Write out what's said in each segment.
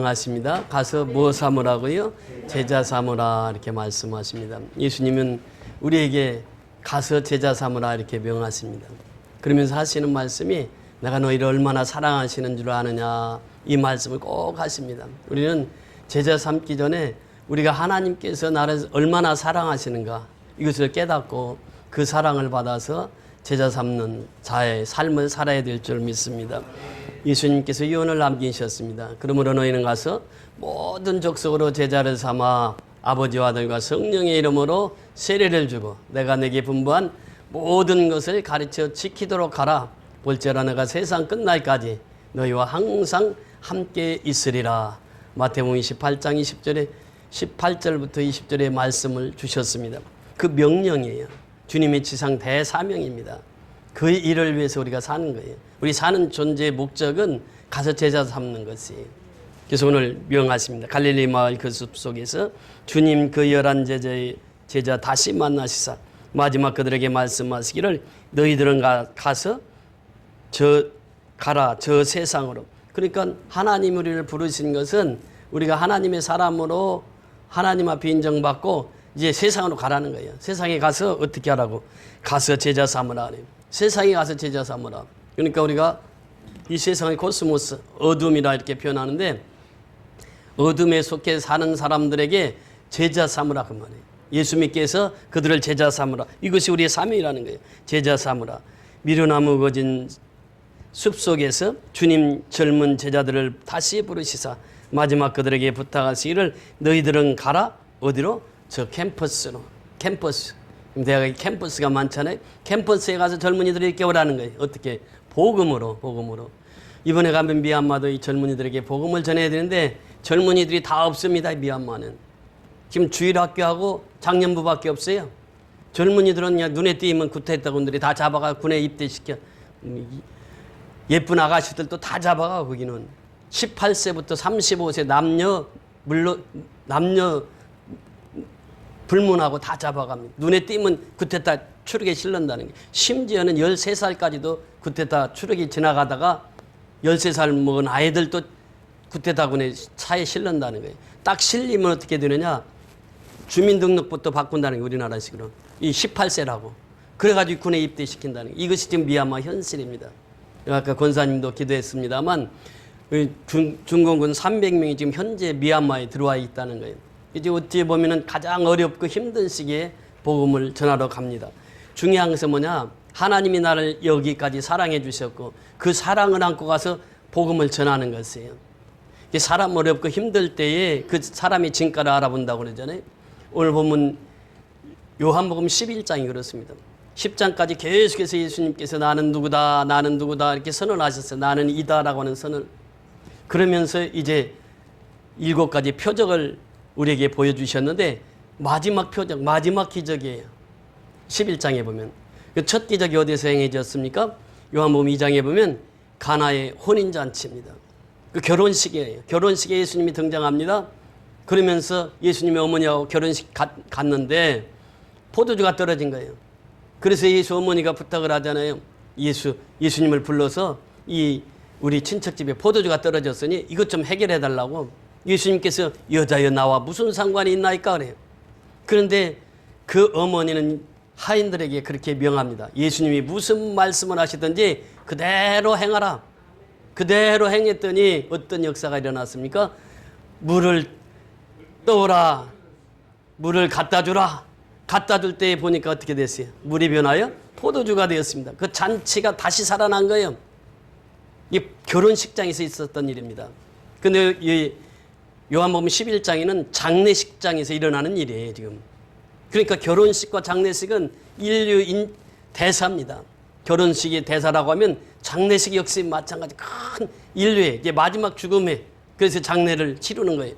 하십니다. 가서 뭐 삼으라고요? 제자 삼으라 이렇게 말씀하십니다. 예수님은 우리에게 가서 제자 삼으라 이렇게 명하십니다. 그러면서 하시는 말씀이 내가 너희를 얼마나 사랑하시는 줄 아느냐 이 말씀을 꼭 하십니다. 우리는 제자 삼기 전에 우리가 하나님께서 나를 얼마나 사랑하시는가 이것을 깨닫고 그 사랑을 받아서 제자 삼는 자의 삶을 살아야 될 줄 믿습니다. 예수님께서 유언을 남기셨습니다. 그러므로 너희는 가서 모든 족속으로 제자를 삼아 아버지와 아들과 성령의 이름으로 세례를 주고 내가 내게 분부한 모든 것을 가르쳐 지키도록 하라. 볼지어라 내가 세상 끝날까지 너희와 항상 함께 있으리라. 마태복음 28장 18절부터 20절의 말씀을 주셨습니다. 그 명령이에요. 주님의 지상 대사명입니다. 그 일을 위해서 우리가 사는 거예요. 우리 사는 존재의 목적은 가서 제자 삼는 것이에요. 그래서 오늘 명하십니다. 갈릴리 마을 그 숲속에서 주님 그 11 제자 다시 만나시사 마지막 그들에게 말씀하시기를 너희들은 가서 가라 저 세상으로. 그러니까 하나님 우리를 부르신 것은 우리가 하나님의 사람으로 하나님 앞에 인정받고 이제 세상으로 가라는 거예요. 세상에 가서 어떻게 하라고? 가서 제자 삼으라. 세상에 가서 제자 삼으라. 그러니까 우리가 이 세상의 코스모스, 어둠이라 이렇게 표현하는데 어둠에 속해 사는 사람들에게 제자 삼으라 그 말이에요. 예수 믿게 해서 그들을 제자 삼으라. 이것이 우리의 사명이라는 거예요. 제자 삼으라. 미련나무 거진 숲속에서 주님 젊은 제자들을 다시 부르시사 마지막 그들에게 부탁하시기를 너희들은 가라. 어디로? 저 캠퍼스로. 캠퍼스. 대학에 캠퍼스가 많잖아요. 캠퍼스에 가서 젊은이들이 이렇게 오라는 거예요. 어떻게? 복음으로. 이번에 가면 미얀마도 이 젊은이들에게 복음을 전해야 되는데 젊은이들이 다 없습니다. 미얀마는. 지금 주일학교하고 장년부밖에 없어요. 젊은이들은 그냥 눈에 띄면 구태했다군들이 다 잡아가 군에 입대시켜. 예쁜 아가씨들도 다 잡아가 거기는. 18세부터 35세 남녀 불문하고 다 잡아갑니다. 눈에 띄면 구테타 추르게 실른다는 게. 심지어는 13살까지도 구테타 추르기 지나가다가 13살 먹은 아이들도 구테타군의 차에 실른다는 거예요. 딱 실리면 어떻게 되느냐? 주민등록부터 바꾼다는 게 우리나라식으로. 이 18세라고. 그래가지고 군에 입대시킨다는 게. 이것이 지금 미얀마 현실입니다. 아까 권사님도 기도했습니다만 중공군 300명이 지금 현재 미얀마에 들어와 있다는 거예요. 이제 어찌 보면은 가장 어렵고 힘든 시기에 복음을 전하러 갑니다. 중요한 것은 뭐냐? 하나님이 나를 여기까지 사랑해 주셨고 그 사랑을 안고 가서 복음을 전하는 것이에요. 사람 어렵고 힘들 때에 그 사람의 진가를 알아본다고 그러잖아요. 오늘 보면 요한복음 11장이 그렇습니다. 10장까지 계속해서 예수님께서 나는 누구다 이렇게 선언하셨어요. 나는 이다라고 하는 선을. 그러면서 이제 7가지 표적을 우리에게 보여주셨는데 마지막 표적, 마지막 기적이에요. 11장에 보면. 첫 기적이 어디서 행해졌습니까? 요한복음 2장에 보면 가나의 혼인잔치입니다. 그 결혼식이에요. 결혼식에 예수님이 등장합니다. 그러면서 예수님의 어머니하고 결혼식 갔는데 포도주가 떨어진 거예요. 그래서 예수 어머니가 부탁을 하잖아요. 예수님을 불러서 우리 친척집에 포도주가 떨어졌으니 이것 좀 해결해 달라고. 예수님께서 여자여 나와 무슨 상관이 있나이까 그래요. 그런데 그 어머니는 하인들에게 그렇게 명합니다. 예수님이 무슨 말씀을 하시든지 그대로 행하라. 그대로 행했더니 어떤 역사가 일어났습니까? 물을 떠오라. 물을 갖다 주라. 갖다 줄 때 보니까 어떻게 됐어요? 물이 변하여 포도주가 되었습니다. 그 잔치가 다시 살아난 거예요. 이 결혼식장에서 있었던 일입니다. 근데 이 요한복음 11장에는 장례식장에서 일어나는 일이에요, 지금. 그러니까 결혼식과 장례식은 인류 대사입니다. 결혼식이 대사라고 하면 장례식 역시 마찬가지 큰 인류의 이제 마지막 죽음에 그래서 장례를 치르는 거예요.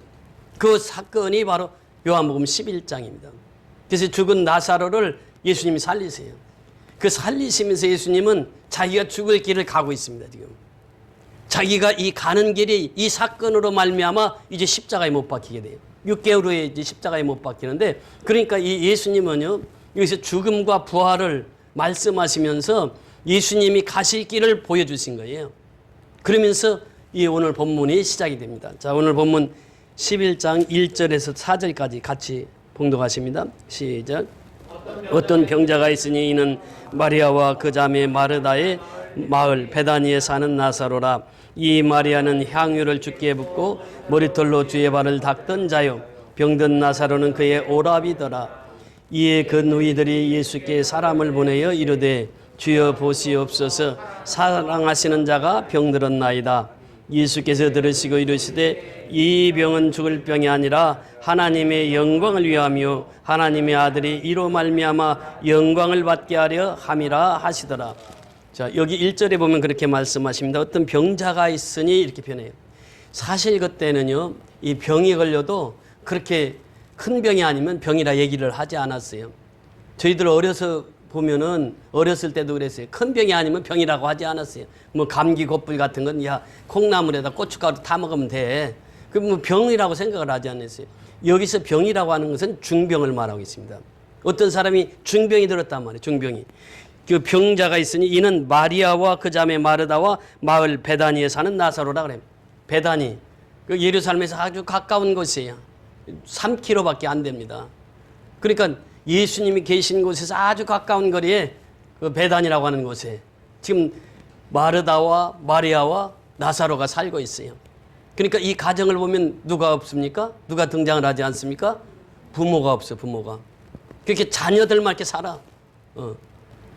그 사건이 바로 요한복음 11장입니다. 그래서 죽은 나사로를 예수님이 살리세요. 그 살리시면서 예수님은 자기가 죽을 길을 가고 있습니다, 지금. 자기가 이 가는 길이 이 사건으로 말미암아 이제 십자가에 못 박히게 돼요. 6개월 후에 이제 십자가에 못 박히는데 그러니까 이 예수님은요 여기서 죽음과 부활을 말씀하시면서 예수님이 가실 길을 보여주신 거예요. 그러면서 이 오늘 본문이 시작이 됩니다. 자, 오늘 본문 11장 1절에서 4절까지 같이 봉독하십니다. 시작. 어떤 병자가 있으니 이는 마리아와 그 자매 마르다의 마을 베다니에 사는 나사로라. 이 마리아는 향유를 주께 붓고 머리털로 주의 발을 닦던 자요, 병든 나사로는 그의 오라비더라. 이에 그 누이들이 예수께 사람을 보내어 이르되 주여 보시옵소서, 사랑하시는 자가 병들었나이다. 예수께서 들으시고 이르시되 이 병은 죽을 병이 아니라 하나님의 영광을 위하며 하나님의 아들이 이로 말미암아 영광을 받게 하려 함이라 하시더라. 자, 여기 1절에 보면 그렇게 말씀하십니다. 어떤 병자가 있으니 이렇게 표현해요. 사실 그때는요, 이 병이 걸려도 그렇게 큰 병이 아니면 병이라 얘기를 하지 않았어요. 저희들 어렸을 때도 그랬어요. 큰 병이 아니면 병이라고 하지 않았어요. 뭐 감기 곧불 같은 건 야, 콩나물에다 고춧가루 타 먹으면 돼. 그 뭐 병이라고 생각을 하지 않았어요. 여기서 병이라고 하는 것은 중병을 말하고 있습니다. 어떤 사람이 중병이 들었단 말이에요. 중병이. 그 병자가 있으니 이는 마리아와 그 자매 마르다와 마을 베다니에 사는 나사로라 그래요. 베다니. 그 예루살렘에서 아주 가까운 곳이에요. 3km밖에 안 됩니다. 그러니까 예수님이 계신 곳에서 아주 가까운 거리에 그 베단이라고 하는 곳에 지금 마르다와 마리아와 나사로가 살고 있어요. 그러니까 이 가정을 보면 누가 없습니까? 누가 등장을 하지 않습니까? 부모가 없어요. 부모가. 그렇게 자녀들만 이렇게 살아.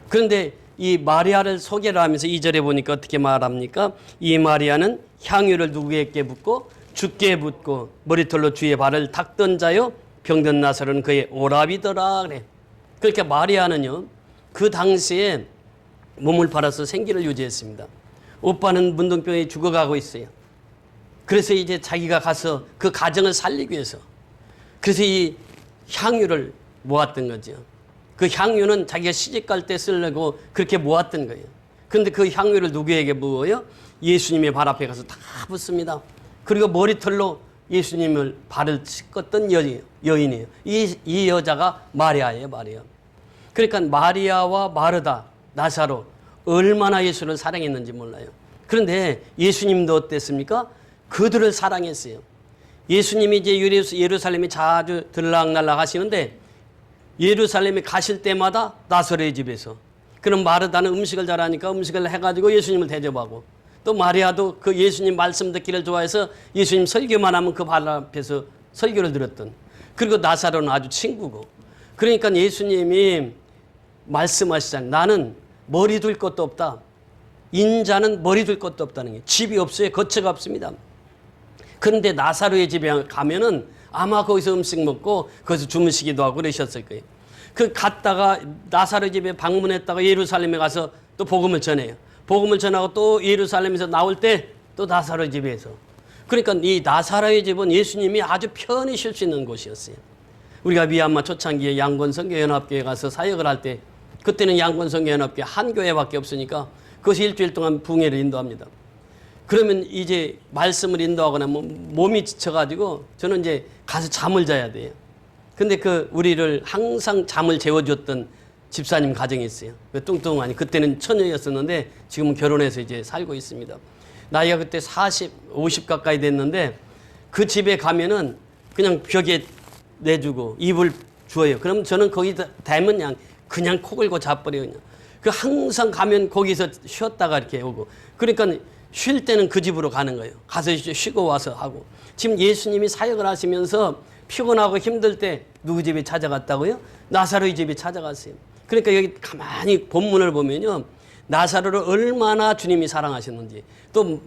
그런데 이 마리아를 소개를 하면서 2절에 보니까 어떻게 말합니까? 이 마리아는 향유를 누구에게 붓고 주께 붓고 머리털로 주의 발을 닦던 자요, 병든 나사로는 그의 오라비더라 그래. 그러니까 마리아는요, 그 당시에 몸을 팔아서 생기를 유지했습니다. 오빠는 문둥병에 죽어가고 있어요. 그래서 이제 자기가 가서 그 가정을 살리기 위해서, 그래서 이 향유를 모았던 거죠. 그 향유는 자기가 시집갈 때 쓰려고 그렇게 모았던 거예요. 그런데 그 향유를 누구에게 부어요? 예수님의 발 앞에 가서 다 붓습니다. 그리고 머리털로 예수님을 발을 씻었던 여인이에요. 이 여자가 마리아예요. 마리아. 그러니까 마리아와 마르다, 나사로 얼마나 예수를 사랑했는지 몰라요. 그런데 예수님도 어땠습니까? 그들을 사랑했어요. 예수님이 이제 예루살렘에 자주 들락날락 하시는데 예루살렘에 가실 때마다 나사로의 집에서, 그럼 마르다는 음식을 잘하니까 음식을 해가지고 예수님을 대접하고, 또 마리아도 그 예수님 말씀 듣기를 좋아해서 예수님 설교만 하면 그 발 앞에서 설교를 들었던, 그리고 나사로는 아주 친구고. 그러니까 예수님이 말씀하시잖아요. 나는 머리 둘 것도 없다. 인자는 머리 둘 것도 없다는 게, 집이 없어요. 거처가 없습니다. 그런데 나사로의 집에 가면은 아마 거기서 음식 먹고 거기서 주무시기도 하고 그러셨을 거예요. 그 갔다가 나사로 집에 방문했다가 예루살렘에 가서 또 복음을 전해요. 복음을 전하고 또 예루살렘에서 나올 때 또 나사로 집에서. 그러니까 이 나사로의 집은 예수님이 아주 편히 쉴 수 있는 곳이었어요. 우리가 미얀마 초창기에 양권선교연합교회 가서 사역을 할 때, 그때는 양권선교연합교회 한 교회밖에 없으니까 그것이 일주일 동안 붕해를 인도합니다. 그러면 이제 말씀을 인도하거나 몸이 지쳐가지고 저는 이제 가서 잠을 자야 돼요. 근데 우리를 항상 잠을 재워줬던 집사님 가정이 있어요. 뚱뚱하니, 그때는 처녀였었는데 지금은 결혼해서 이제 살고 있습니다. 나이가 그때 50 가까이 됐는데 그 집에 가면은 그냥 벽에 내주고 이불 주어요. 그럼 저는 거기 대면 그냥 코 걸고 자버려요. 그냥. 항상 가면 거기서 쉬었다가 이렇게 오고. 그러니까 쉴 때는 그 집으로 가는 거예요. 가서 쉬고 와서 하고. 지금 예수님이 사역을 하시면서 피곤하고 힘들 때 누구 집에 찾아갔다고요? 나사로의 집에 찾아갔어요. 그러니까 여기 가만히 본문을 보면요, 나사로를 얼마나 주님이 사랑하셨는지, 또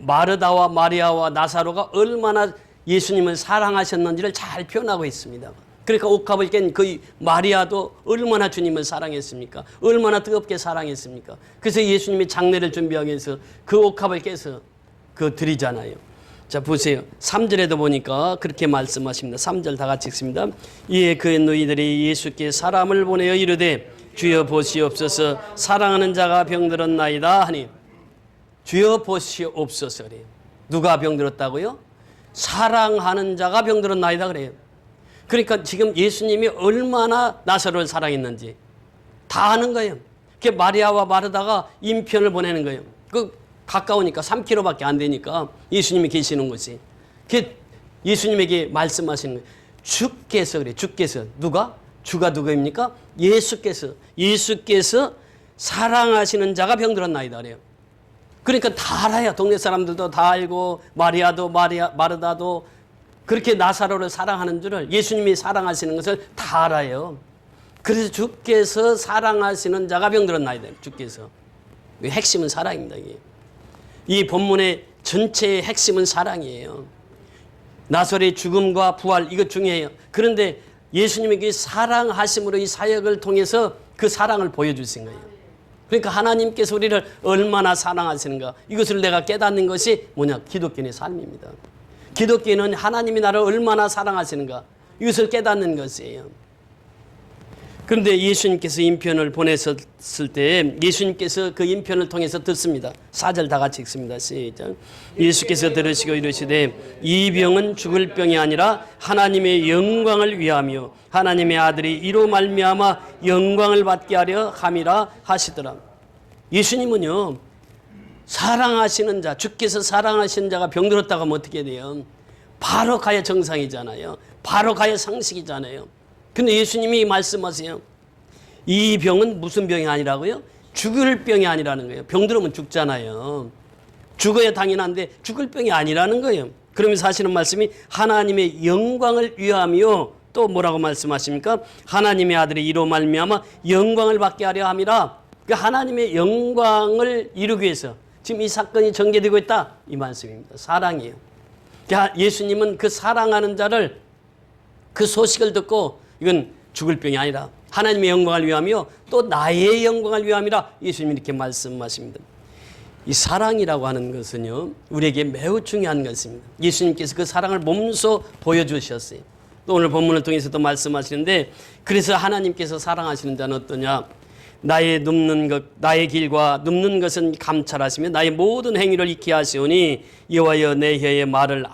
마르다와 마리아와 나사로가 얼마나 예수님을 사랑하셨는지를 잘 표현하고 있습니다. 그러니까 옥합을 깬 그 마리아도 얼마나 주님을 사랑했습니까? 얼마나 뜨겁게 사랑했습니까? 그래서 예수님이 장례를 준비하기 위해서 그 옥합을 깨서 드리잖아요. 자, 보세요. 3절에도 보니까 그렇게 말씀하십니다. 3절 다 같이 읽습니다. 이에 그 너희들이 예수께 사람을 보내어 이르되 주여 보시옵소서, 사랑하는 자가 병들었나이다 하니. 주여 보시옵소서 그래요. 누가 병들었다고요? 사랑하는 자가 병들었나이다 그래요. 그러니까 지금 예수님이 얼마나 나사로를 사랑했는지 다 아는 거예요. 그 마리아와 마르다가 인편을 보내는 거예요. 가까우니까 3km밖에 안 되니까 예수님이 계시는 곳이. 예수님에게 말씀하시는 거예요. 주께서 그래. 주께서. 누가? 주가 누구입니까? 예수께서 사랑하시는 자가 병들었나이다 그래요. 그러니까 다 알아요. 동네 사람들도 다 알고 마르다도 그렇게 나사로를 사랑하는 줄을, 예수님이 사랑하시는 것을 다 알아요. 그래서 주께서 사랑하시는 자가 병들었나이다. 주께서. 핵심은 사랑입니다. 이게. 이 본문의 전체의 핵심은 사랑이에요. 나사로의 죽음과 부활, 이거 중요해요. 그런데 예수님에게 사랑하심으로 이 사역을 통해서 그 사랑을 보여주신 거예요. 그러니까 하나님께서 우리를 얼마나 사랑하시는가, 이것을 내가 깨닫는 것이 뭐냐? 기독교인의 삶입니다. 기독교인은 하나님이 나를 얼마나 사랑하시는가, 이것을 깨닫는 것이에요. 그런데 예수님께서 인편을 보냈을 때 예수님께서 그 인편을 통해서 듣습니다. 4절 다 같이 읽습니다. 시작. 예수께서 들으시고 이르시되 이 병은 죽을 병이 아니라 하나님의 영광을 위하며 하나님의 아들이 이로 말미암아 영광을 받게 하려 함이라 하시더라. 예수님은요, 사랑하시는 자, 주께서 사랑하시는 자가 병들었다고 하면 어떻게 돼요? 바로 가야 정상이잖아요. 바로 가야 상식이잖아요. 근데 예수님이 말씀하세요. 이 병은 무슨 병이 아니라고요? 죽을 병이 아니라는 거예요. 병들으면 죽잖아요. 죽어야 당연한데 죽을 병이 아니라는 거예요. 그러면서 하시는 말씀이 하나님의 영광을 위하며, 또 뭐라고 말씀하십니까? 하나님의 아들이 이로 말미암아 영광을 받게 하려 함이라. 그 하나님의 영광을 이루기 위해서 지금 이 사건이 전개되고 있다, 이 말씀입니다. 사랑이에요. 예수님은 그 사랑하는 자를, 그 소식을 듣고 이건 죽을 병이 아니라 하나님의 영광을 위하며 또 나의 영광을 위함이라 예수님이 이렇게 말씀하십니다. 이 사랑이라고 하는 것은요, 우리에게 매우 중요한 것입니다. 예수님께서 그 사랑을 몸소 보여주셨어요. 또 오늘 본문을 통해서도 말씀하시는데, 그래서 하나님께서 사랑하시는 자는 어떠냐? 나의 길과 눕는 것은 감찰하시며 나의 모든 행위를 익히 하시오니 여호와여 내 혀의 말을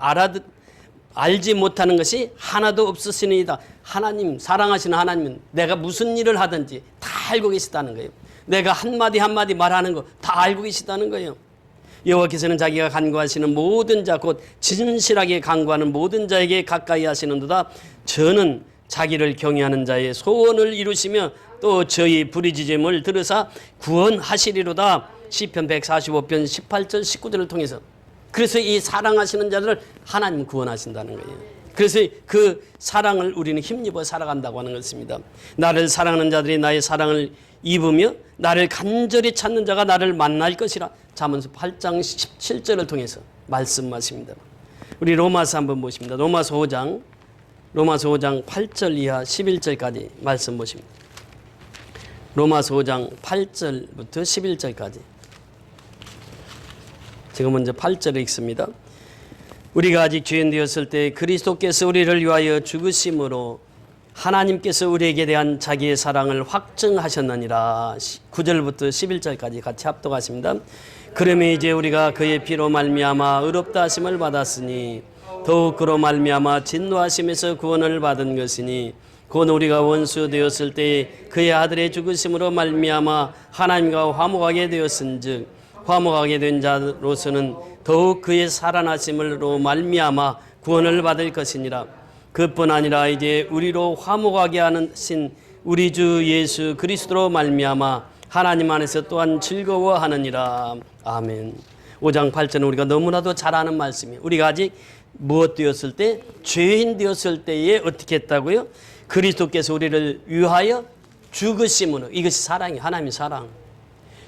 알지 못하는 것이 하나도 없으시니이다. 하나님, 사랑하시는 하나님은 내가 무슨 일을 하든지 다 알고 계시다는 거예요. 내가 한마디 한마디 말하는 거 다 알고 계시다는 거예요. 여호와께서는 자기가 간구하시는 모든 자, 곧 진실하게 간구하는 모든 자에게 가까이 하시는도다. 저는 자기를 경외하는 자의 소원을 이루시며 또 저희 부르짖음을 들으사 구원하시리로다. 시편 145편 18절 19절을 통해서. 그래서 이 사랑하시는 자들을 하나님 구원하신다는 거예요. 그래서 그 사랑을 우리는 힘입어 살아간다고 하는 것입니다. 나를 사랑하는 자들이 나의 사랑을 입으며 나를 간절히 찾는 자가 나를 만날 것이라. 잠언서 8장 17절을 통해서 말씀하십니다. 우리 로마서 한번 보십니다. 로마서 5장 8절 이하 11절까지 말씀 보십니다. 로마서 5장 8절부터 11절까지. 제가 먼저 8절을 읽습니다. 우리가 아직 죄인 되었을 때 그리스도께서 우리를 위하여 죽으심으로 하나님께서 우리에게 대한 자기의 사랑을 확증하셨느니라. 9절부터 11절까지 같이 합독하십니다. 그러면 이제 우리가 그의 피로 말미암아 의롭다 하심을 받았으니 더욱 그로 말미암아 진노하심에서 구원을 받은 것이니 곧 우리가 원수 되었을 때 그의 아들의 죽으심으로 말미암아 하나님과 화목하게 되었은즉 화목하게 된 자로서는 더욱 그의 살아나심으로 말미암아 구원을 받을 것이니라. 그뿐 아니라 이제 우리로 화목하게 하신 우리 주 예수 그리스도로 말미암아 하나님 안에서 또한 즐거워하느니라. 아멘. 5장 8절은 우리가 너무나도 잘 아는 말씀이에요. 우리가 아직 무엇 되었을 때? 죄인 되었을 때에 어떻게 했다고요? 그리스도께서 우리를 위하여 죽으심으로. 이것이 사랑이에요. 하나님의 사랑.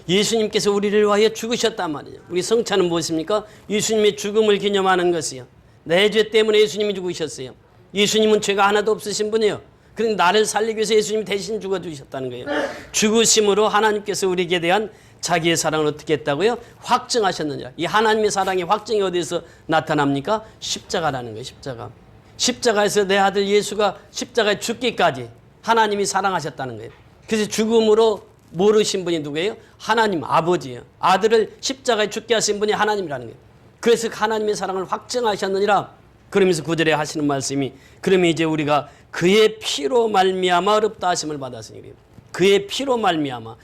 예수님께서 우리를 위하여 죽으셨단 말이에요. 우리 성찬은 무엇입니까? 예수님의 죽음을 기념하는 것이요. 내 죄 때문에 예수님이 죽으셨어요. 예수님은 죄가 하나도 없으신 분이에요. 그런데 나를 살리기 위해서 예수님이 대신 죽어주셨다는 거예요. 죽으심으로 하나님께서 우리에게 대한 자기의 사랑을 어떻게 했다고요? 확증하셨느냐. 이 하나님의 사랑의 확증이 어디서 나타납니까? 십자가라는 거예요. 십자가. 십자가에서 내 아들 예수가 십자가에 죽기까지 하나님이 사랑하셨다는 거예요. 그래서 죽음으로 모르신 분이 누구예요? 하나님 아버지예요. 아들을 십자가에 죽게 하신 분이 하나님이라는 거예요. 그래서 하나님의 사랑을 확증하셨느니라. 그러면서 9절에 하시는 말씀이 그러면 이제 우리가 그의 피로 말미암아 의롭다 하심을 받았으니 그의 피로 말미암아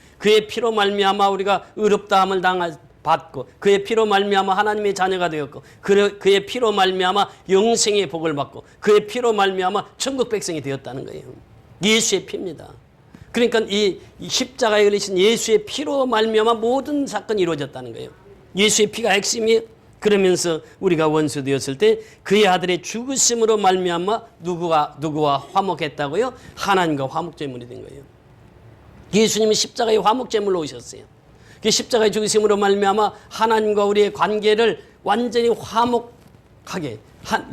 우리가 의롭다함을 받고 그의 피로 말미암아 하나님의 자녀가 되었고 그의 피로 말미암아 영생의 복을 받고 그의 피로 말미암아 천국 백성이 되었다는 거예요. 예수의 피입니다. 그러니까 이 십자가에 걸리신 예수의 피로 말미암아 모든 사건이 이루어졌다는 거예요. 예수의 피가 핵심이에요. 그러면서 우리가 원수 되었을 때 그의 아들의 죽으심으로 말미암아 누구와 화목했다고요? 하나님과 화목제물이 된 거예요. 예수님이 십자가의 화목제물로 오셨어요. 그 십자가의 죽으심으로 말미암아 하나님과 우리의 관계를 완전히 화목하게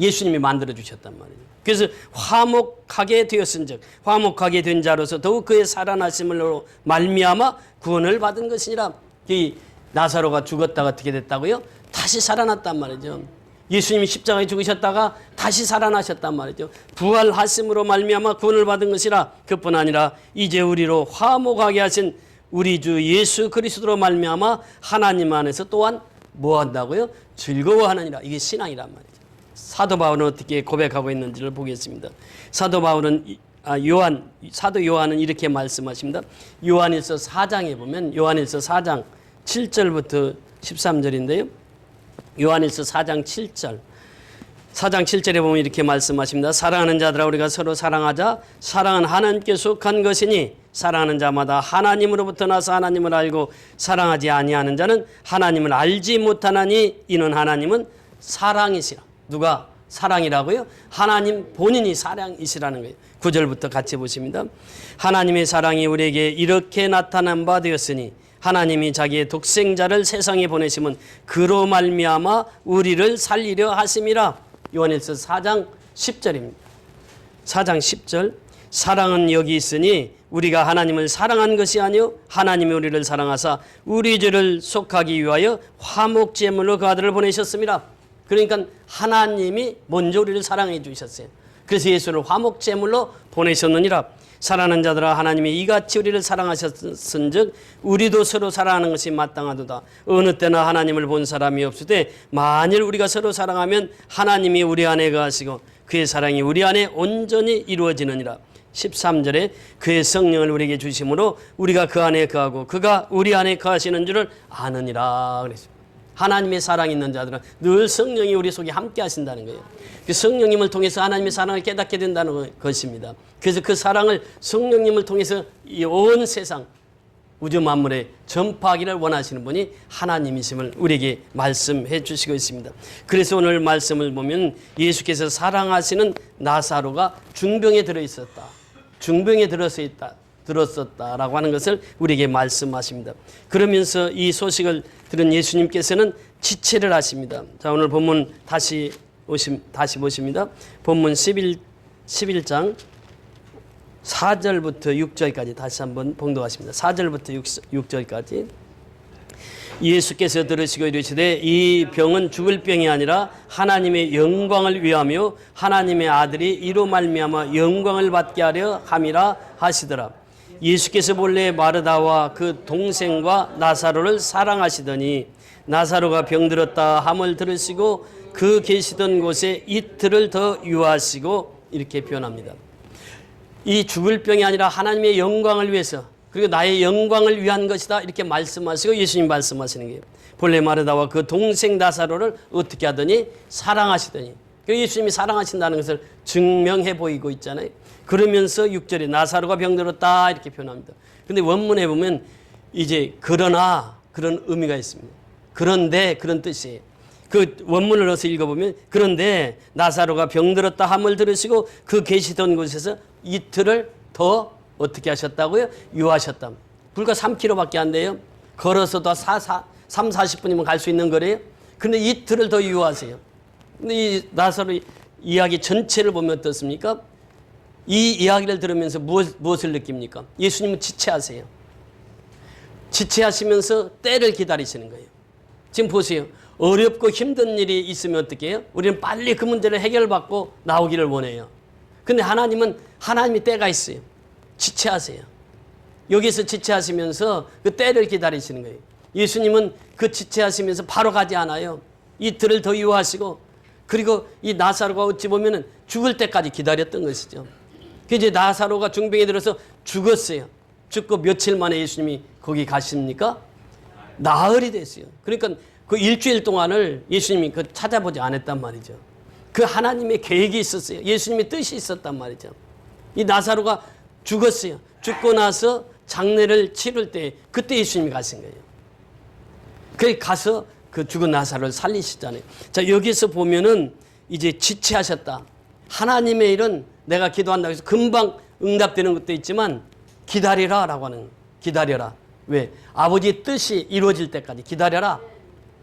예수님이 만들어 주셨단 말이에요. 그래서 화목하게 되었은즉 화목하게 된 자로서 더욱 그의 살아나심으로 말미암아 구원을 받은 것이니라. 이 나사로가 죽었다가 어떻게 됐다고요? 다시 살아났단 말이죠. 예수님이 십자가에 죽으셨다가 다시 살아나셨단 말이죠. 부활하심으로 말미암아 구원을 받은 것이라. 그뿐 아니라 이제 우리로 화목하게 하신 우리 주 예수 그리스도로 말미암아 하나님 안에서 또한 뭐 한다고요? 즐거워하느니라. 이게 신앙이란 말이죠. 사도 바울은 어떻게 고백하고 있는지를 보겠습니다. 사도 요한은 이렇게 말씀하십니다. 요한일서 4장에 보면 요한일서 4장 7절부터 13절인데요. 요한일서 4장 7절. 4장 7절에 보면 이렇게 말씀하십니다. 사랑하는 자들아 우리가 서로 사랑하자. 사랑은 하나님께 속한 것이니 사랑하는 자마다 하나님으로부터 나서 하나님을 알고 사랑하지 아니하는 자는 하나님을 알지 못하나니 이는 하나님은 사랑이시라. 누가 사랑이라고요? 하나님 본인이 사랑이시라는 거예요. 9절부터 같이 보십니다. 하나님의 사랑이 우리에게 이렇게 나타난 바 되었으니 하나님이 자기의 독생자를 세상에 보내심은 그로 말미암아 우리를 살리려 하심이라. 요한일서 4장 10절입니다. 4장 10절. 사랑은 여기 있으니 우리가 하나님을 사랑한 것이 아니요 하나님이 우리를 사랑하사 우리 죄를 속하기 위하여 화목제물로 그 아들을 보내셨습니다. 그러니까 하나님이 먼저 우리를 사랑해 주셨어요. 그래서 예수를 화목제물로 보내셨느니라. 사랑하는 자들아 하나님이 이같이 우리를 사랑하셨은즉 우리도 서로 사랑하는 것이 마땅하도다. 어느 때나 하나님을 본 사람이 없을 때 만일 우리가 서로 사랑하면 하나님이 우리 안에 거하시고 그의 사랑이 우리 안에 온전히 이루어지느니라. 13절에 그의 성령을 우리에게 주심으로 우리가 그 안에 거하고 그가 우리 안에 거하시는 줄을 아느니라 그랬습니다. 하나님의 사랑이 있는 자들은 늘 성령이 우리 속에 함께 하신다는 거예요. 그 성령님을 통해서 하나님의 사랑을 깨닫게 된다는 것입니다. 그래서 그 사랑을 성령님을 통해서 이 온 세상 우주 만물에 전파하기를 원하시는 분이 하나님이심을 우리에게 말씀해 주시고 있습니다. 그래서 오늘 말씀을 보면 예수께서 사랑하시는 나사로가 중병에 들어있었다. 중병에 들었었다라고 하는 것을 우리에게 말씀하십니다. 그러면서 이 소식을 들은 예수님께서는 지체를 하십니다. 자, 오늘 본문 다시 보십니다. 본문 11장 4절부터 6절까지 다시 한번 봉독하십니다. 4절부터 6절까지. 예수께서 들으시고 이르시되 이 병은 죽을 병이 아니라 하나님의 영광을 위하며 하나님의 아들이 이로 말미암아 영광을 받게 하려 함이라 하시더라. 예수께서 본래 마르다와 그 동생과 나사로를 사랑하시더니 나사로가 병들었다 함을 들으시고 그 계시던 곳에 이틀을 더 유하시고 이렇게 표현합니다. 이 죽을 병이 아니라 하나님의 영광을 위해서 그리고 나의 영광을 위한 것이다 이렇게 말씀하시고 예수님 말씀하시는 거예요. 본래 마르다와 그 동생 나사로를 어떻게 하더니 사랑하시더니 예수님이 사랑하신다는 것을 증명해 보이고 있잖아요. 그러면서 6절에 나사로가 병들었다 이렇게 표현합니다. 근데 원문에 보면 이제 그러나 그런 의미가 있습니다. 그런데 그런 뜻이에요. 그 원문을 넣어서 읽어보면 그런데 나사로가 병들었다 함을 들으시고 그 계시던 곳에서 이틀을 더 어떻게 하셨다고요? 유하셨다. 불과 3km밖에 안 돼요. 걸어서도 40분이면 갈 수 있는 거래요. 그런데 이틀을 더 유하세요. 근데 이 나사로 이야기 전체를 보면 어떻습니까? 이 이야기를 들으면서 무엇을 느낍니까? 예수님은 지체하세요. 지체하시면서 때를 기다리시는 거예요. 지금 보세요. 어렵고 힘든 일이 있으면 어떻게 해요? 우리는 빨리 그 문제를 해결받고 나오기를 원해요. 근데 하나님이 때가 있어요. 지체하세요. 여기서 지체하시면서 그 때를 기다리시는 거예요. 예수님은 그 지체하시면서 바로 가지 않아요. 이틀을 더 유하시고 그리고 이 나사로가 어찌 보면 죽을 때까지 기다렸던 것이죠. 그 이제 나사로가 중병에 들어서 죽었어요. 죽고 며칠 만에 예수님이 거기 가십니까? 나흘이 됐어요. 그러니까 그 일주일 동안을 예수님이 그 찾아보지 않았단 말이죠. 그 하나님의 계획이 있었어요. 예수님의 뜻이 있었단 말이죠. 이 나사로가 죽었어요. 죽고 나서 장례를 치를 때 그때 예수님이 가신 거예요. 그래 가서 그 죽은 나사로를 살리시잖아요. 자, 여기서 보면은 이제 지체하셨다. 하나님의 일은 내가 기도한다고 해서 금방 응답되는 것도 있지만 기다리라 라고 하는, 기다려라. 왜? 아버지의 뜻이 이루어질 때까지 기다려라.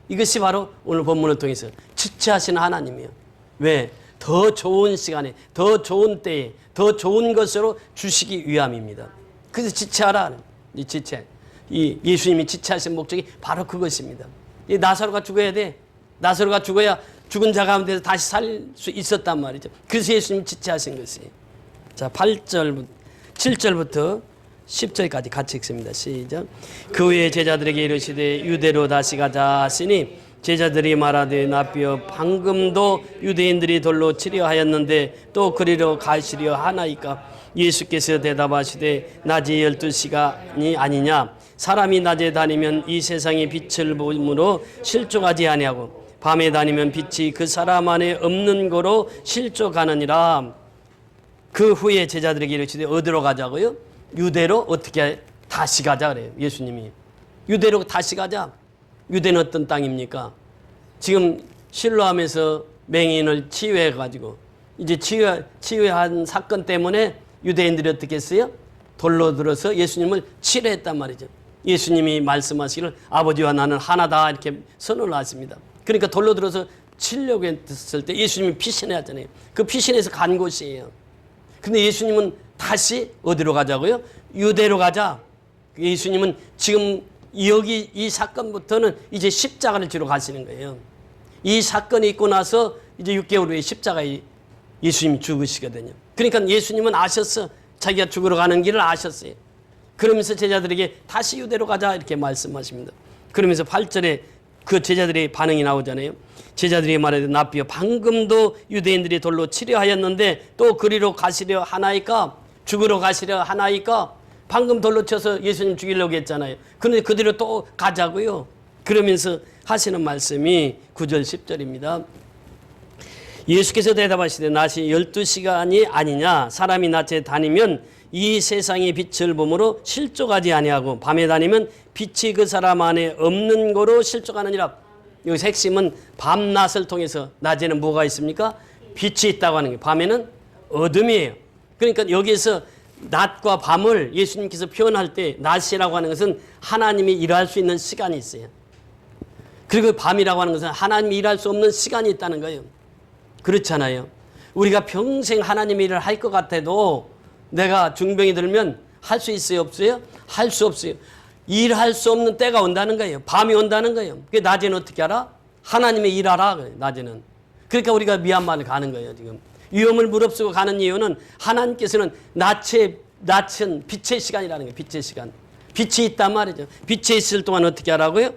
이것이 바로 오늘 본문을 통해서 지체하시는 하나님이에요. 왜? 더 좋은 시간에, 더 좋은 때에, 더 좋은 것으로 주시기 위함입니다. 그래서 지체하라. 이 지체. 이 예수님이 지체하신 목적이 바로 그것입니다. 이 나사로가 죽어야 돼. 나사로가 죽어야 죽은 자 가운데서 다시 살 수 있었단 말이죠. 그래서 예수님이 지체하신 것이에요. 자, 7절부터 10절까지 같이 읽습니다. 시작. 그 후에 제자들에게 이르시되 유대로 다시 가자 하시니 제자들이 말하되 나비여 방금도 유대인들이 돌로 치려 하였는데 또 그리로 가시려 하나이까. 예수께서 대답하시되 낮이 12시간이 아니냐. 사람이 낮에 다니면 이 세상의 빛을 보므로 실족하지 아니하고 밤에 다니면 빛이 그 사람 안에 없는 거로 실족하느니라. 그 후에 제자들에게 이르시되 어디로 가자고요? 유대로 어떻게 다시 가자 그래요. 예수님이 유대로 다시 가자. 유대는 어떤 땅입니까? 지금 실로암에서 맹인을 치유해가지고 이제 치유한 사건 때문에 유대인들이 어떻게 했어요? 돌로 들어서 예수님을 치료했단 말이죠. 예수님이 말씀하시기를 아버지와 나는 하나다 이렇게 선언을 하십니다. 그러니까 돌로 들어서 치려고 했을 때 예수님이 피신하잖아요. 그 피신해서 간 곳이에요. 근데 예수님은 다시 어디로 가자고요? 유대로 가자. 예수님은 지금 여기 이 사건부터는 이제 십자가를 지러 가시는 거예요. 이 사건이 있고 나서 이제 6개월 후에 십자가에 예수님이 죽으시거든요. 그러니까 예수님은 아셨어. 자기가 죽으러 가는 길을 아셨어요. 그러면서 제자들에게 다시 유대로 가자 이렇게 말씀하십니다. 그러면서 8절에 그 제자들의 반응이 나오잖아요. 제자들이 말하되 나비여 방금도 유대인들이 돌로 치려 하였는데 또 그리로 가시려 하나이까. 죽으러 가시려 하나이까. 방금 돌로 쳐서 예수님 죽이려고 했잖아요. 그런데 그대로 또 가자고요. 그러면서 하시는 말씀이 9절 10절입니다. 예수께서 대답하시되 낮이 12시간이 아니냐. 사람이 낮에 다니면 이 세상의 빛을 보므로 실족하지 아니하고 밤에 다니면 빛이 그 사람 안에 없는 거로 실족하느니라. 여기서 핵심은 밤낮을 통해서 낮에는 뭐가 있습니까? 빛이 있다고 하는 게, 밤에는 어둠이에요. 그러니까 여기에서 낮과 밤을 예수님께서 표현할 때 낮이라고 하는 것은 하나님이 일할 수 있는 시간이 있어요. 그리고 밤이라고 하는 것은 하나님이 일할 수 없는 시간이 있다는 거예요. 그렇잖아요. 우리가 평생 하나님의 일을 할 것 같아도 내가 중병이 들면 할 수 있어요? 없어요? 할 수 없어요. 일할 수 없는 때가 온다는 거예요. 밤이 온다는 거예요. 그 낮에는 어떻게 알아? 하나님의 일하라. 낮에는. 그러니까 우리가 미얀마를 가는 거예요. 지금 위험을 무릅쓰고 가는 이유는 하나님께서는 낮은 빛의 시간이라는 거예요. 빛의 시간. 빛이 있단 말이죠. 빛에 있을 동안 어떻게 하라고요?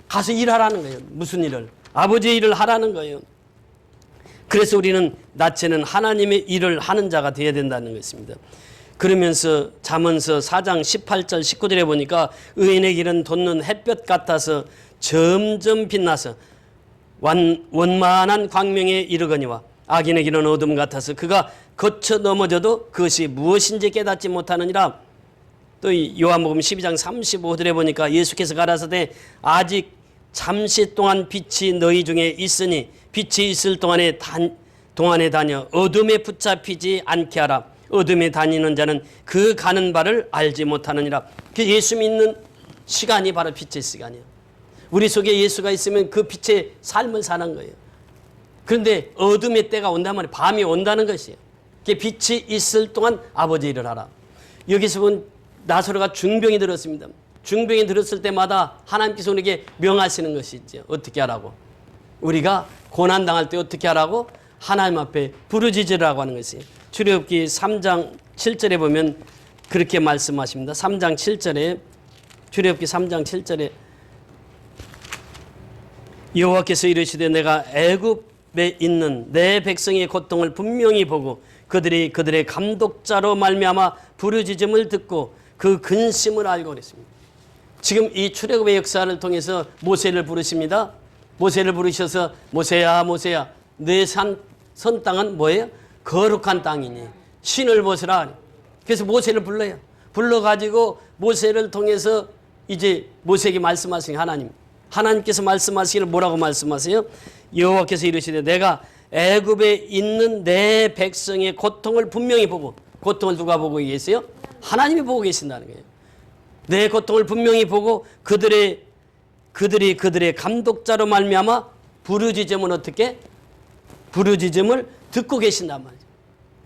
가서 일하라는 거예요. 무슨 일을? 아버지의 일을 하라는 거예요. 그래서 우리는 낮에는 하나님의 일을 하는 자가 되어야 된다는 것입니다. 그러면서 잠언서 4장 18절 19절에 보니까 의인의 길은 돋는 햇볕 같아서 점점 빛나서 원만한 광명에 이르거니와 악인의 길은 어둠 같아서 그가 거쳐 넘어져도 그것이 무엇인지 깨닫지 못하느니라. 또 요한복음 12장 35절에 보니까 예수께서 가라사대 아직 잠시 동안 빛이 너희 중에 있으니 빛이 있을 동안에 다녀 어둠에 붙잡히지 않게 하라. 어둠에 다니는 자는 그 가는 바를 알지 못하느니라. 예수 믿는 시간이 바로 빛의 시간이에요. 우리 속에 예수가 있으면 그 빛의 삶을 사는 거예요. 그런데 어둠의 때가 온단 말이에요. 밤이 온다는 것이에요. 빛이 있을 동안 아버지 일을 하라. 여기서 본 나사로가 중병이 들었습니다. 중병이 들었을 때마다 하나님께서 우리에게 명하시는 것이 있죠. 어떻게 하라고? 우리가 고난당할 때 어떻게 하라고? 하나님 앞에 부르짖으라고 하는 것이에요. 출애굽기 3장 7절에 보면 그렇게 말씀하십니다. 3장 7절에 출애굽기 3장 7절에 여호와께서 이르시되 내가 애굽에 있는 내 백성의 고통을 분명히 보고 그들이 그들의 감독자로 말미암아 부르짖음을 듣고 그 근심을 알고 그랬습니다. 지금 이 출애굽의 역사를 통해서 모세를 부르십니다. 모세를 부르셔서 모세야 모세야 내 선 땅은 뭐예요? 거룩한 땅이니 신을 벗으라. 그래서 모세를 불러요. 불러가지고 모세를 통해서 이제 모세에게 말씀하신 하나님께서 말씀하시기를 뭐라고 말씀하세요? 여호와께서 이르시되 내가 애굽에 있는 내 백성의 고통을 분명히 보고, 고통을 누가 보고 계세요? 하나님이 보고 계신다는 거예요. 내 고통을 분명히 보고 그들이 그들의 감독자로 말미암아 부르짖음은 어떻게? 부르짖음을 듣고 계신단 말이죠.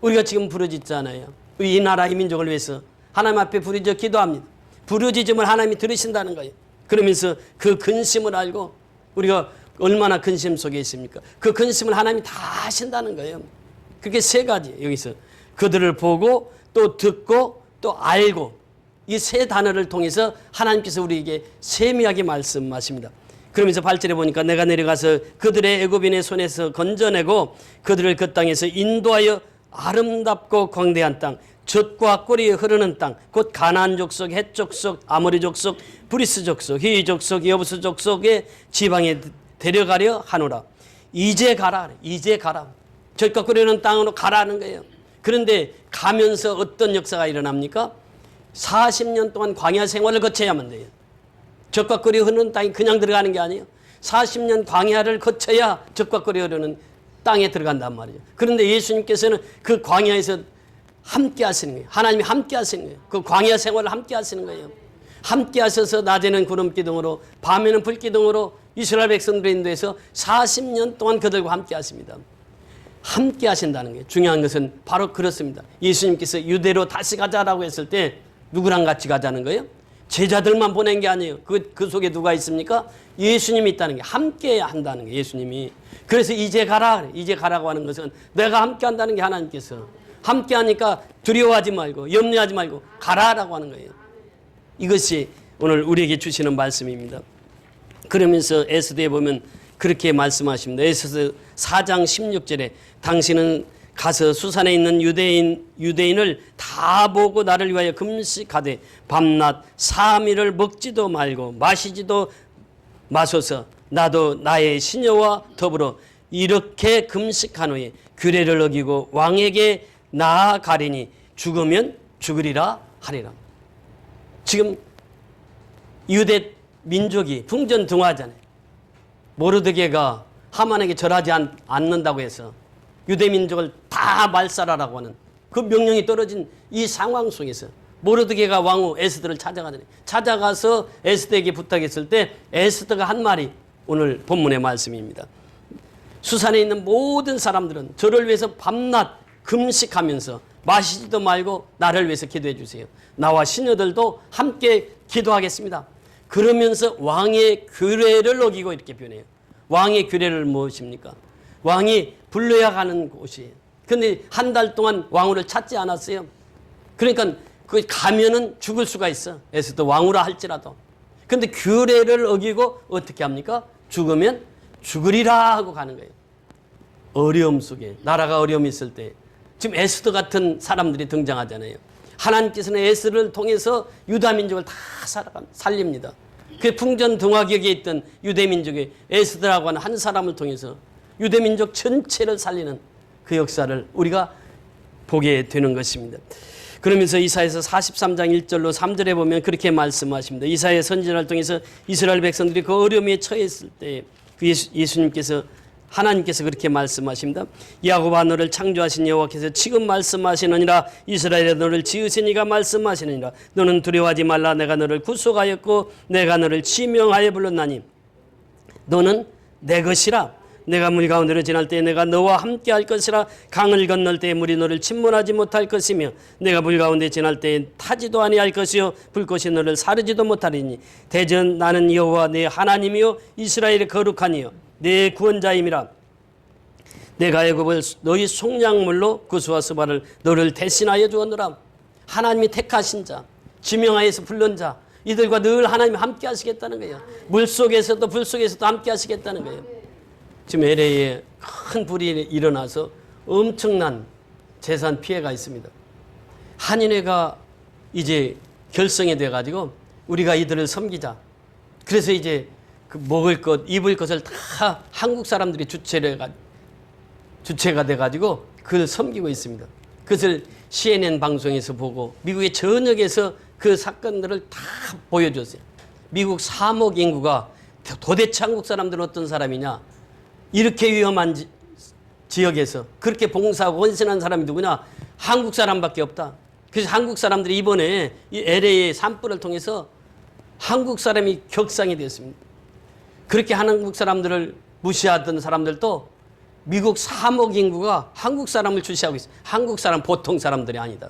우리가 지금 부르짖잖아요. 이 나라 이 민족을 위해서 하나님 앞에 부르짖어 기도합니다. 부르짖음을 하나님이 들으신다는 거예요. 그러면서 그 근심을 알고 우리가 얼마나 근심 속에 있습니까? 그 근심을 하나님이 다 하신다는 거예요. 그렇게 세 가지 여기서 그들을 보고 또 듣고 또 알고 이 세 단어를 통해서 하나님께서 우리에게 세미하게 말씀하십니다. 그러면서 8절에 보니까 내가 내려가서 그들의 애굽인의 손에서 건져내고 그들을 그 땅에서 인도하여 아름답고 광대한 땅 젖과 꿀이 흐르는 땅 곧 가나안 족속, 헷 족속, 아모리 족속, 브리스 족속, 히위 족속, 여부스 족속의 지방에 데려가려 하노라. 이제 가라. 이제 가라. 젖과 꿀이 흐르는 땅으로 가라는 거예요. 그런데 가면서 어떤 역사가 일어납니까? 40년 동안 광야 생활을 거쳐야만 돼요. 젖과 꿀이 흐르는 땅이 그냥 들어가는 게 아니에요. 40년 광야를 거쳐야 젖과 꿀이 흐르는 땅에 들어간단 말이에요. 그런데 예수님께서는 그 광야에서 함께 하시는 거예요. 하나님이 함께 하시는 거예요. 그 광야 생활을 함께 하시는 거예요. 함께 하셔서 낮에는 구름 기둥으로 밤에는 불 기둥으로 이스라엘 백성들을 인도해서 40년 동안 그들과 함께 하십니다. 함께 하신다는 거예요. 중요한 것은 바로 그렇습니다. 예수님께서 유대로 다시 가자라고 했을 때 누구랑 같이 가자는 거예요? 제자들만 보낸 게 아니에요. 그 속에 누가 있습니까? 예수님이 있다는 게 함께 한다는 게 예수님이. 그래서 이제 가라. 이제 가라고 하는 것은 내가 함께 한다는 게 하나님께서. 함께 하니까 두려워하지 말고 염려하지 말고 가라라고 하는 거예요. 이것이 오늘 우리에게 주시는 말씀입니다. 그러면서 에스더에 보면 그렇게 말씀하십니다. 에스더 4장 16절에 당신은 가서 수산에 있는 유대인을 다 보고 나를 위하여 금식하되 밤낮 3일을 먹지도 말고 마시지도 마소서. 나도 나의 시녀와 더불어 이렇게 금식한 후에 규례를 어기고 왕에게 나아가리니 죽으면 죽으리라 하리라. 지금 유대 민족이 풍전등화하잖아요. 모르드게가 하만에게 절하지 않는다고 해서 유대 민족을 다 말살하라고 하는 그 명령이 떨어진 이 상황 속에서 모르드게가 왕후 에스더를 찾아가서 에스더에게 부탁했을 때 에스더가 한 말이 오늘 본문의 말씀입니다. 수산에 있는 모든 사람들은 저를 위해서 밤낮 금식하면서 마시지도 말고 나를 위해서 기도해 주세요. 나와 시녀들도 함께 기도하겠습니다. 그러면서 왕의 규례를 어기고 이렇게 표현해요. 왕의 규례를 무엇입니까? 왕이 불러야 가는 곳이에요. 그런데 한 달 동안 왕후를 찾지 않았어요. 그러니까 그 가면은 죽을 수가 있어. 에스더 왕후라 할지라도. 그런데 규례를 어기고 어떻게 합니까? 죽으면 죽으리라 하고 가는 거예요. 어려움 속에, 나라가 어려움이 있을 때 지금 에스더 같은 사람들이 등장하잖아요. 하나님께서는 에스더를 통해서 유다 민족을 다 살립니다. 그 풍전등화기에 있던 유대 민족의 에스더라고 하는 한 사람을 통해서 유대 민족 전체를 살리는 그 역사를 우리가 보게 되는 것입니다. 그러면서 이사야서 43장 1절로 3절에 보면 그렇게 말씀하십니다. 이사야 선지자를 통해서 이스라엘 백성들이 그 어려움에 처했을 때 예수님께서 하나님께서 그렇게 말씀하십니다. 야곱아 너를 창조하신 여호와께서 지금 말씀하시느니라. 이스라엘에 너를 지으신 이가 말씀하시느니라. 너는 두려워하지 말라. 내가 너를 구속하였고 내가 너를 지명하여 불렀나니 너는 내 것이라. 내가 물 가운데로 지날 때 내가 너와 함께 할 것이라. 강을 건널 때 물이 너를 침몰하지 못할 것이며 내가 물 가운데 지날 때 타지도 아니할 것이요 불꽃이 너를 사르지도 못하리니 대전 나는 여호와 내 하나님이요 이스라엘의 거룩하니요 내 구원자임이라. 내가 애굽을 너희 속량물로 구수와 스바를 너를 대신하여 주었노라. 하나님이 택하신 자, 지명하여서 불른 자, 이들과 늘 하나님이 함께 하시겠다는 거예요. 물속에서도 불속에서도 함께 하시겠다는 거예요. 지금 LA에 큰 불이 일어나서 엄청난 재산 피해가 있습니다. 한인회가 이제 결성이 돼가지고 우리가 이들을 섬기자. 그래서 이제 그 먹을 것, 입을 것을 다 한국 사람들이 주체가 돼가지고 그걸 섬기고 있습니다. 그것을 CNN 방송에서 보고 미국의 전역에서 그 사건들을 다 보여줬어요. 미국 3억 인구가 도대체 한국 사람들은 어떤 사람이냐? 이렇게 위험한 지역에서 그렇게 봉사하고 헌신한 사람이 누구냐? 한국 사람밖에 없다. 그래서 한국 사람들이 이번에 이 LA의 산불을 통해서 한국 사람이 격상이 되었습니다. 그렇게 한국 사람들을 무시하던 사람들도 미국 3억 인구가 한국 사람을 주시하고 있어요. 한국 사람 보통 사람들이 아니다.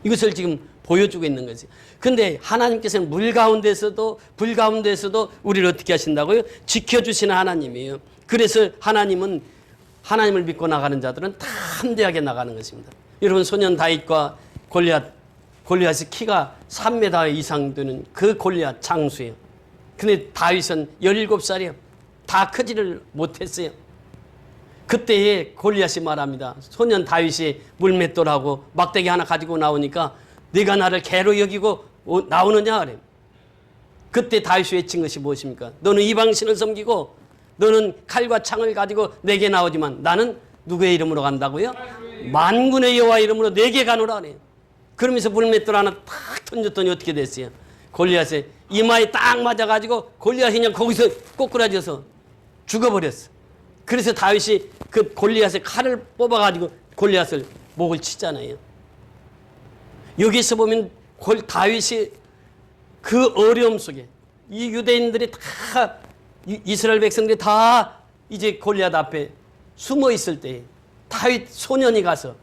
이것을 지금 보여주고 있는 거지. 근데 하나님께서는 물 가운데서도 불 가운데서도 우리를 어떻게 하신다고요? 지켜주시는 하나님이에요. 그래서 하나님을 믿고 나가는 자들은 다 함대하게 나가는 것입니다. 여러분, 소년 다윗과 골리앗이 키가 3m 이상 되는 그 골리앗 장수예요. 근데 다윗은 17살이에요. 다 크지를 못했어요. 그때에 골리앗이 말합니다. 소년 다윗이 물맷돌하고 막대기 하나 가지고 나오니까 네가 나를 개로 여기고 나오느냐 그래요. 그때 다윗이 외친 것이 무엇입니까? 너는 이방신을 섬기고 너는 칼과 창을 가지고 내게 나오지만 나는 누구의 이름으로 간다고요? 만군의 여호와 이름으로 내게 가노라 그래요. 그러면서 물맷돌 하나 탁 던졌더니 어떻게 됐어요? 골리앗의 이마에 딱 맞아가지고 골리앗이 그냥 거기서 꼬꾸라져서 죽어버렸어. 그래서 다윗이 그 골리앗의 칼을 뽑아가지고 골리앗을 목을 치잖아요. 여기서 보면 다윗이 그 어려움 속에 이 유대인들이 다 이스라엘 백성들이 다 이제 골리앗 앞에 숨어 있을 때 다윗 소년이 가서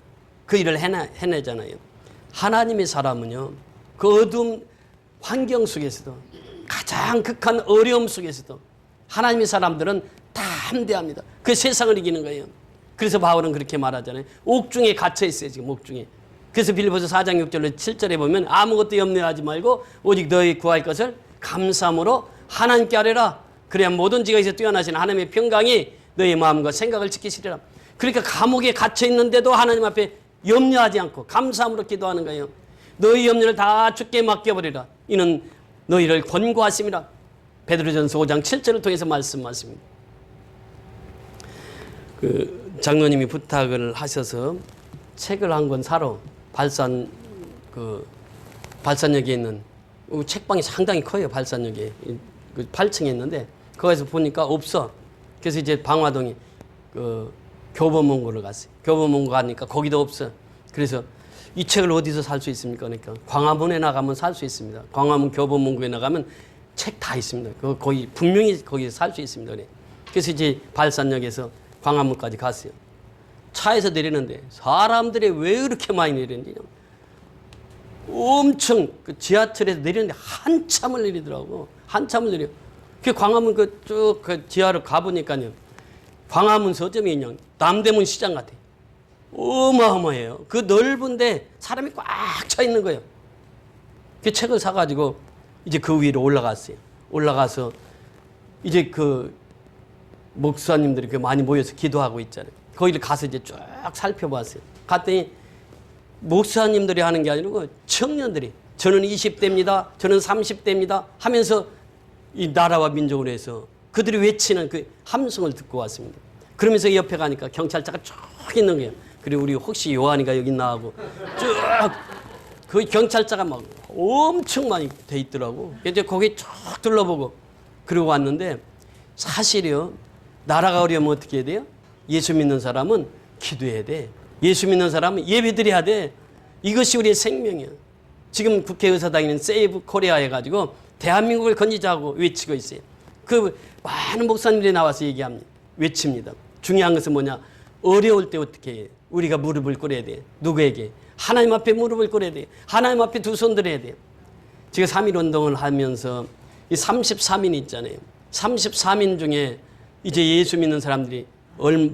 그 일을 해내잖아요. 하나님의 사람은요, 그 어두운 환경 속에서도 가장 극한 어려움 속에서도 하나님의 사람들은 다 함대합니다. 그 세상을 이기는 거예요. 그래서 바울은 그렇게 말하잖아요. 옥중에 갇혀 있어요, 지금 옥중에. 그래서 빌립보서 4장 6절로 7절에 보면 아무것도 염려하지 말고 오직 너희 구할 것을 감사함으로 하나님께 아뢰라. 그래야 모든 지각에서 뛰어나신 하나님의 평강이 너희 마음과 생각을 지키시리라. 그러니까 감옥에 갇혀 있는데도 하나님 앞에 염려하지 않고 감사함으로 기도하는 거예요. 너희 염려를 다 주께 맡겨버리라. 이는 너희를 권고하심이라. 베드로전서 5장 7절을 통해서 말씀하십니다. 그 장로님이 부탁을 하셔서 책을 한 권 사러 발산역에 있는 책방이 상당히 커요. 발산역에 그 8층에 있는데 거기서 보니까 없어. 그래서 이제 방화동에 그 교보문고를 갔어요. 교보문고 가니까 거기도 없어. 그래서 이 책을 어디서 살 수 있습니까? 그러니까 광화문에 나가면 살 수 있습니다. 광화문 교보문고에 나가면 책 다 있습니다. 거기 분명히 거기서 살 수 있습니다. 그래. 그래서 이제 발산역에서 광화문까지 갔어요. 차에서 내리는데 사람들이 왜 그렇게 많이 내리는지 엄청 그 지하철에서 내리는데 한참을 내리더라고. 한참을 내려. 그 광화문 쭉 지하로 가보니까요. 광화문 서점이 그냥 남대문 시장 같아. 어마어마해요. 그 넓은데 사람이 꽉 차 있는 거예요. 그 책을 사가지고 이제 그 위로 올라갔어요. 올라가서 이제 그 목사님들이 많이 모여서 기도하고 있잖아요. 거기를 가서 이제 쭉 살펴봤어요. 갔더니 목사님들이 하는 게 아니고 청년들이 저는 20대입니다. 저는 30대입니다. 하면서 이 나라와 민족을 위해서 그들이 외치는 그 함성을 듣고 왔습니다. 그러면서 옆에 가니까 경찰차가 쭉 있는 거예요. 그리고 우리 혹시 요한이가 여기 나하고 쭉 그 경찰차가 막 엄청 많이 돼 있더라고. 이제 거기 쭉 둘러보고 그러고 왔는데 사실이요. 나라가 어려우면 어떻게 해야 돼요? 예수 믿는 사람은 기도해야 돼. 예수 믿는 사람은 예배드려야 돼. 이것이 우리의 생명이야. 지금 국회의사당에는 세이브 코리아 해가지고 대한민국을 건지자고 외치고 있어요. 그 많은 목사님들이 나와서 얘기합니다. 외칩니다. 중요한 것은 뭐냐? 어려울 때 어떻게 해? 우리가 무릎을 꿇어야 돼. 누구에게? 하나님 앞에 무릎을 꿇어야 돼. 하나님 앞에 두 손 들어야 돼. 제가 3.1 운동을 하면서 이 33인 있잖아요. 33인 중에 이제 예수 믿는 사람들이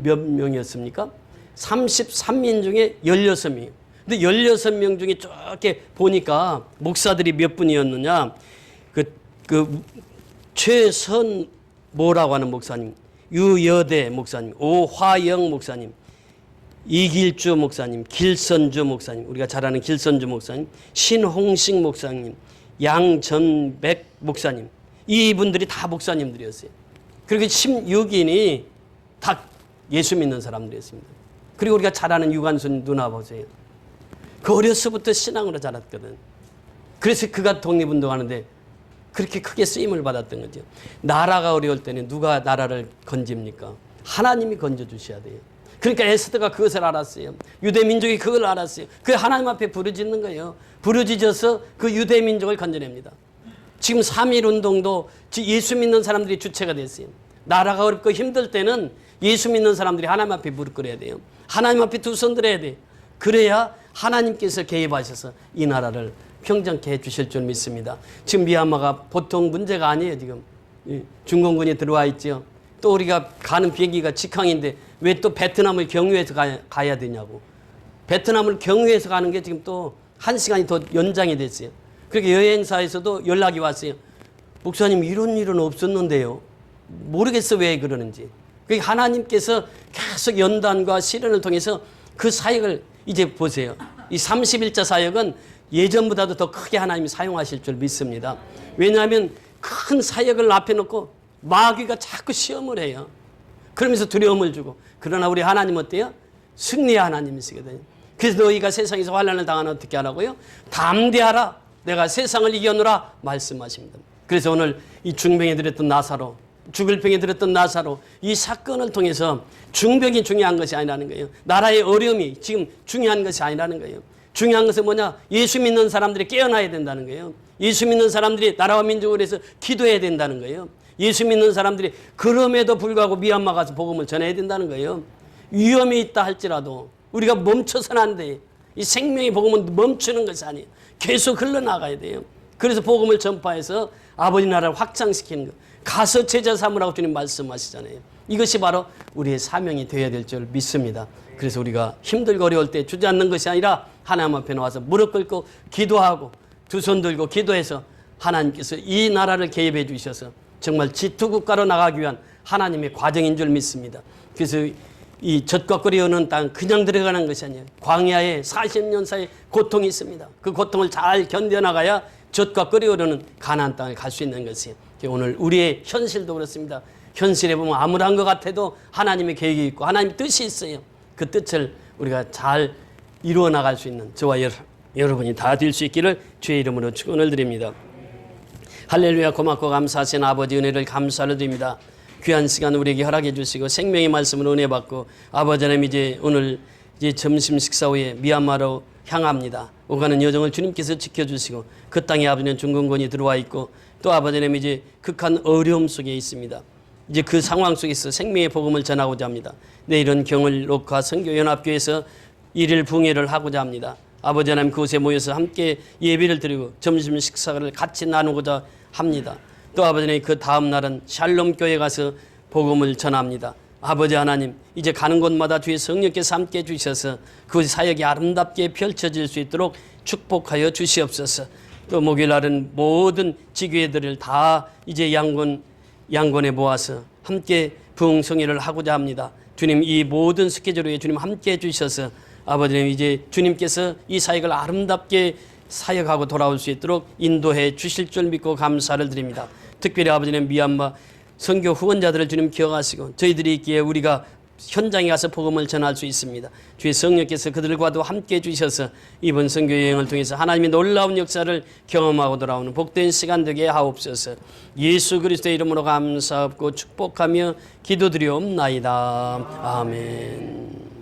몇 명이었습니까? 33인 중에 16명. 근데 16명 중에 쭉 이렇게 보니까 목사들이 몇 분이었느냐? 최선모라고 하는 목사님, 유여대 목사님, 오화영 목사님, 이길주 목사님, 길선주 목사님, 우리가 잘 아는 길선주 목사님, 신홍식 목사님, 양전백 목사님, 이분들이 다 목사님들이었어요. 그리고 16인이 다 예수 믿는 사람들이었습니다. 그리고 우리가 잘 아는 유관순 누나 보세요. 그 어려서부터 신앙으로 자랐거든. 그래서 그가 독립운동하는데 그렇게 크게 쓰임을 받았던 거죠. 나라가 어려울 때는 누가 나라를 건집니까? 하나님이 건져주셔야 돼요. 그러니까 에스더가 그것을 알았어요. 유대민족이 그걸 알았어요. 그 하나님 앞에 부르짖는 거예요. 부르짖어서 그 유대민족을 건져냅니다. 지금 3.1운동도 예수 믿는 사람들이 주체가 됐어요. 나라가 어렵고 힘들 때는 예수 믿는 사람들이 하나님 앞에 무릎 꿇어야 돼요. 하나님 앞에 두 손 들어야 돼요. 그래야 하나님께서 개입하셔서 이 나라를 평정케 해주실 줄 믿습니다. 지금 미얀마가 보통 문제가 아니에요. 지금 중공군이 들어와 있죠. 또 우리가 가는 비행기가 직항인데 왜 또 베트남을 경유해서 가야 되냐고. 베트남을 경유해서 가는 게 지금 또 1시간이 더 연장이 됐어요. 그렇게 여행사에서도 연락이 왔어요. 목사님 이런 일은 없었는데요. 모르겠어 왜 그러는지. 그러니까 하나님께서 계속 연단과 시련을 통해서 그 사역을 이제 보세요. 이 30일자 사역은 예전보다도 더 크게 하나님이 사용하실 줄 믿습니다. 왜냐하면 큰 사역을 앞에 놓고 마귀가 자꾸 시험을 해요. 그러면서 두려움을 주고. 그러나 우리 하나님 어때요? 승리의 하나님이시거든요. 그래서 너희가 세상에서 환난을 당하면 어떻게 하라고요? 담대하라. 내가 세상을 이겨노라 말씀하십니다. 그래서 오늘 이 중병에 들었던 나사로, 죽을 병에 들었던 나사로, 이 사건을 통해서 중병이 중요한 것이 아니라는 거예요. 나라의 어려움이 지금 중요한 것이 아니라는 거예요. 중요한 것은 뭐냐? 예수 믿는 사람들이 깨어나야 된다는 거예요. 예수 믿는 사람들이 나라와 민족을 위해서 기도해야 된다는 거예요. 예수 믿는 사람들이 그럼에도 불구하고 미얀마 가서 복음을 전해야 된다는 거예요. 위험이 있다 할지라도 우리가 멈춰서는 안 돼요. 이 생명의 복음은 멈추는 것이 아니에요. 계속 흘러나가야 돼요. 그래서 복음을 전파해서 아버지 나라를 확장시키는 것. 가서 제자 삼으라고 주님 말씀하시잖아요. 이것이 바로 우리의 사명이 되어야 될 줄 믿습니다. 그래서 우리가 힘들고 어려울 때 주저앉는 것이 아니라 하나님 앞에 나와서 무릎 꿇고 기도하고 두 손 들고 기도해서 하나님께서 이 나라를 개입해 주셔서 정말 지투국가로 나가기 위한 하나님의 과정인 줄 믿습니다. 그래서 이 젖과 꿀이 흐르는 땅 그냥 들어가는 것이 아니에요. 광야에 40년 사이 고통이 있습니다. 그 고통을 잘 견뎌나가야 젖과 꿀이 흐르는 가나안 땅에 갈 수 있는 것이에요. 오늘 우리의 현실도 그렇습니다. 현실에 보면 암울한 것 같아도 하나님의 계획이 있고 하나님의 뜻이 있어요. 그 뜻을 우리가 잘 이루어 나갈 수 있는 저와 여러분이 다 될 수 있기를 주의 이름으로 축원을 드립니다. 할렐루야. 고맙고 감사하신 아버지 은혜를 감사를 드립니다. 귀한 시간 우리에게 허락해 주시고 생명의 말씀을 은혜 받고 아버지 하나님 이제 오늘 이제 점심 식사 후에 미얀마로 향합니다. 오가는 여정을 주님께서 지켜주시고 그 땅에 아버지는 중공군이 들어와 있고 또 아버지 하나님 이제 극한 어려움 속에 있습니다. 이제 그 상황 속에서 생명의 복음을 전하고자 합니다. 내일은 경을 녹화 선교연합교회에서 일일 붕회를 하고자 합니다. 아버지 하나님 그곳에 모여서 함께 예배를 드리고 점심 식사를 같이 나누고자 합니다. 또 아버지 하나님 그 다음 날은 샬롬 교회 가서 복음을 전합니다. 아버지 하나님 이제 가는 곳마다 주의 성령께서 함께 해주셔서 그 사역이 아름답게 펼쳐질 수 있도록 축복하여 주시옵소서. 또 목요일 날은 모든 지교회들을 다 이제 양곤에 모아서 함께 부흥성회를 하고자 합니다. 주님 이 모든 스케줄에 주님 함께 해주셔서 아버지님 이제 주님께서 이 사역을 아름답게 사역하고 돌아올 수 있도록 인도해 주실 줄 믿고 감사를 드립니다. 특별히 아버지님 미얀마 선교 후원자들을 주님 기억하시고 저희들이 있기에 우리가 현장에 가서 복음을 전할 수 있습니다. 주의 성령께서 그들과도 함께 해주셔서 이번 선교 여행을 통해서 하나님의 놀라운 역사를 경험하고 돌아오는 복된 시간 되게 하옵소서. 예수 그리스도의 이름으로 감사하고 축복하며 기도드리옵나이다. 아멘.